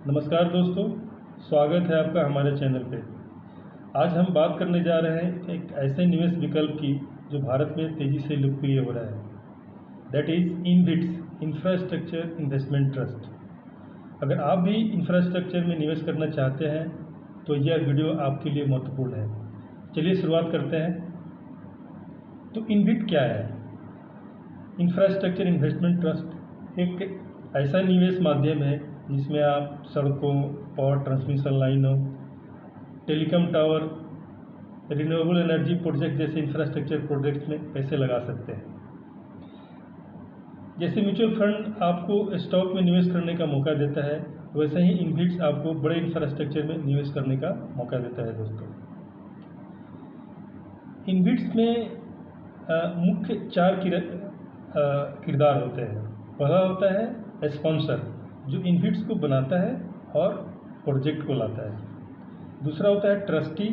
नमस्कार दोस्तों, स्वागत है आपका हमारे चैनल पे। आज हम बात करने जा रहे हैं एक ऐसे निवेश विकल्प की जो भारत में तेज़ी से लोकप्रिय हो रहा है। That is InvITs infrastructure investment trust. अगर आप भी इंफ्रास्ट्रक्चर में निवेश करना चाहते हैं तो यह वीडियो आपके लिए महत्वपूर्ण है। चलिए शुरुआत करते हैं। तो इनविट क्या है? इंफ्रास्ट्रक्चर इन्वेस्टमेंट ट्रस्ट एक ऐसा निवेश माध्यम है जिसमें आप सड़कों, पावर ट्रांसमिशन लाइनों, telecom tower, renewable energy project जैसे इंफ्रास्ट्रक्चर प्रोजेक्ट्स में पैसे लगा सकते हैं। जैसे म्यूचुअल फंड आपको स्टॉक में निवेश करने का मौका देता है, वैसे ही इनविट्स आपको बड़े इंफ्रास्ट्रक्चर में निवेश करने का मौका देता है। दोस्तों, इनविट्स में मुख्य चार किरदार होते हैं। पहला होता है स्पॉन्सर, जो इनविट्स को बनाता है और प्रोजेक्ट को लाता है। दूसरा होता है ट्रस्टी,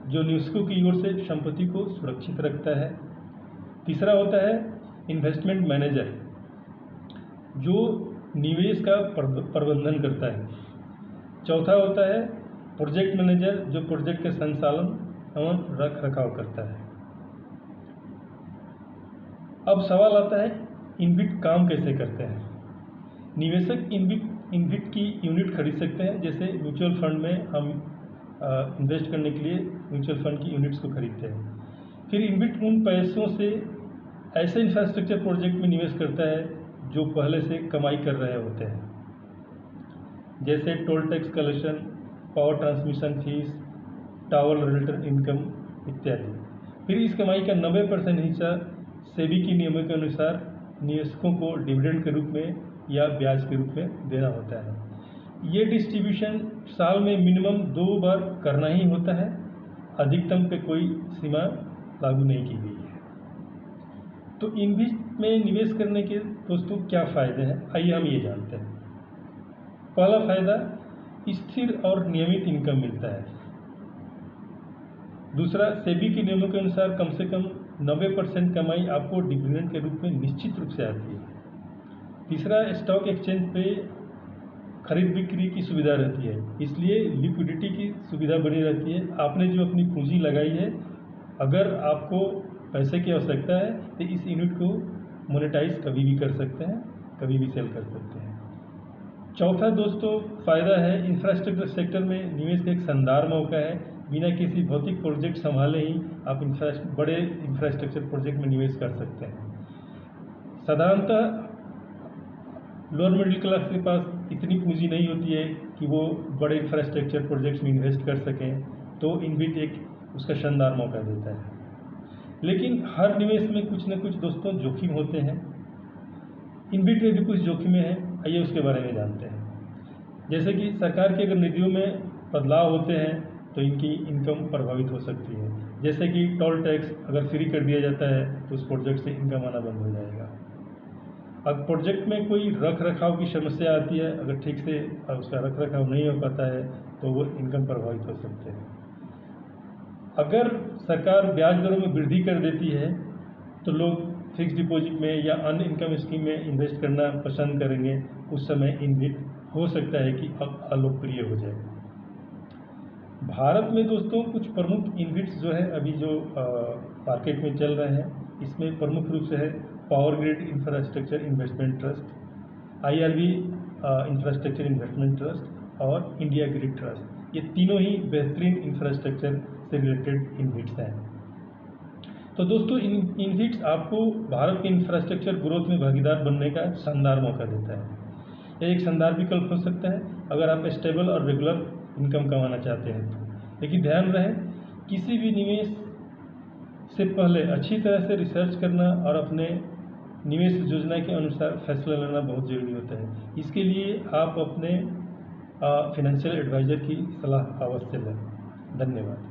जो निवेशकों की ओर से संपत्ति को सुरक्षित रखता है। तीसरा होता है इन्वेस्टमेंट मैनेजर, जो निवेश का प्रबंधन करता है। चौथा होता है प्रोजेक्ट मैनेजर, जो प्रोजेक्ट के संचालन एवं रख रखाव करता है। अब सवाल आता है, इनविट काम कैसे करते हैं? निवेशक इनविट की यूनिट खरीद सकते हैं। जैसे म्यूचुअल फंड में हम इन्वेस्ट करने के लिए म्यूचुअल फंड की यूनिट्स को खरीदते हैं। फिर इनविट उन पैसों से ऐसे इंफ्रास्ट्रक्चर प्रोजेक्ट में निवेश करता है जो पहले से कमाई कर रहे होते हैं, जैसे toll tax collection, power transmission fees, tower related income इत्यादि। फिर इस कमाई का 90% हिस्सा सेबी की नियमों के अनुसार निवेशकों को डिविडेंड के रूप में या ब्याज के रूप में देना होता है। ये डिस्ट्रीब्यूशन साल में मिनिमम 2 बार करना ही होता है। अधिकतम पे कोई सीमा लागू नहीं की गई है। तो इनविट में निवेश करने के दोस्तों क्या फ़ायदे हैं, आइए हम ये जानते हैं। पहला फ़ायदा, स्थिर और नियमित इनकम मिलता है। दूसरा, सेबी के नियमों के अनुसार कम से कम 90% कमाई आपको डिविडेंड के रूप में निश्चित रूप से आती है। तीसरा, स्टॉक एक्सचेंज पे खरीद बिक्री की सुविधा रहती है, इसलिए लिक्विडिटी की सुविधा बनी रहती है। आपने जो अपनी पूंजी लगाई है, अगर आपको पैसे की आवश्यकता है तो इस यूनिट को मोनेटाइज कभी भी कर सकते हैं, कभी भी सेल कर सकते हैं। चौथा दोस्तों फ़ायदा है, इंफ्रास्ट्रक्चर सेक्टर में निवेश का एक शानदार मौका है। बिना किसी भौतिक प्रोजेक्ट संभाले ही आप बड़े इंफ्रास्ट्रक्चर प्रोजेक्ट में निवेश कर सकते हैं। साधारणतः लोअर मिडिल क्लास के पास इतनी पूंजी नहीं होती है कि वो बड़े इंफ्रास्ट्रक्चर प्रोजेक्ट्स में इन्वेस्ट कर सकें, तो इनविट एक उसका शानदार मौका देता है। लेकिन हर निवेश में कुछ न कुछ दोस्तों जोखिम होते हैं। इनविट में भी कुछ जोखिमें हैं, आइए उसके बारे में जानते हैं। जैसे कि सरकार की अगर नीतियों में बदलाव होते हैं तो इनकी इनकम प्रभावित हो सकती है। जैसे कि टोल टैक्स अगर फ्री कर दिया जाता है तो उस प्रोजेक्ट से इनकम आना बंद हो जाएगा। अब प्रोजेक्ट में कोई रख रखाव की समस्या आती है, अगर ठीक से उसका रख रखाव नहीं हो पाता है तो वो इनकम प्रभावित हो सकते हैं। अगर सरकार ब्याज दरों में वृद्धि कर देती है तो लोग फिक्स डिपॉजिट में या अन्य इनकम स्कीम में इन्वेस्ट करना पसंद करेंगे। उस समय इनविट हो सकता है कि अब अलोकप्रिय हो जाए। भारत में दोस्तों कुछ प्रमुख इनविट्स जो है अभी जो मार्केट में चल रहे हैं, इसमें प्रमुख रूप से है power grid infrastructure investment trust, IRB infrastructure investment trust और इंडिया ग्रिड ट्रस्ट। ये तीनों ही बेहतरीन इंफ्रास्ट्रक्चर से रिलेटेड इनविट्स हैं। तो दोस्तों, इनविट्स आपको भारत के इंफ्रास्ट्रक्चर ग्रोथ में भागीदार बनने का शानदार मौका देता है। यह एक शानदार विकल्प हो सकता है अगर आप स्टेबल और रेगुलर इनकम कमाना चाहते हैं तो। लेकिन ध्यान रहे, किसी भी निवेश से पहले अच्छी तरह से रिसर्च करना और अपने निवेश योजना के अनुसार फैसला लेना बहुत ज़रूरी होता है। इसके लिए आप अपने फाइनेंशियल एडवाइज़र की सलाह अवश्य लें। धन्यवाद।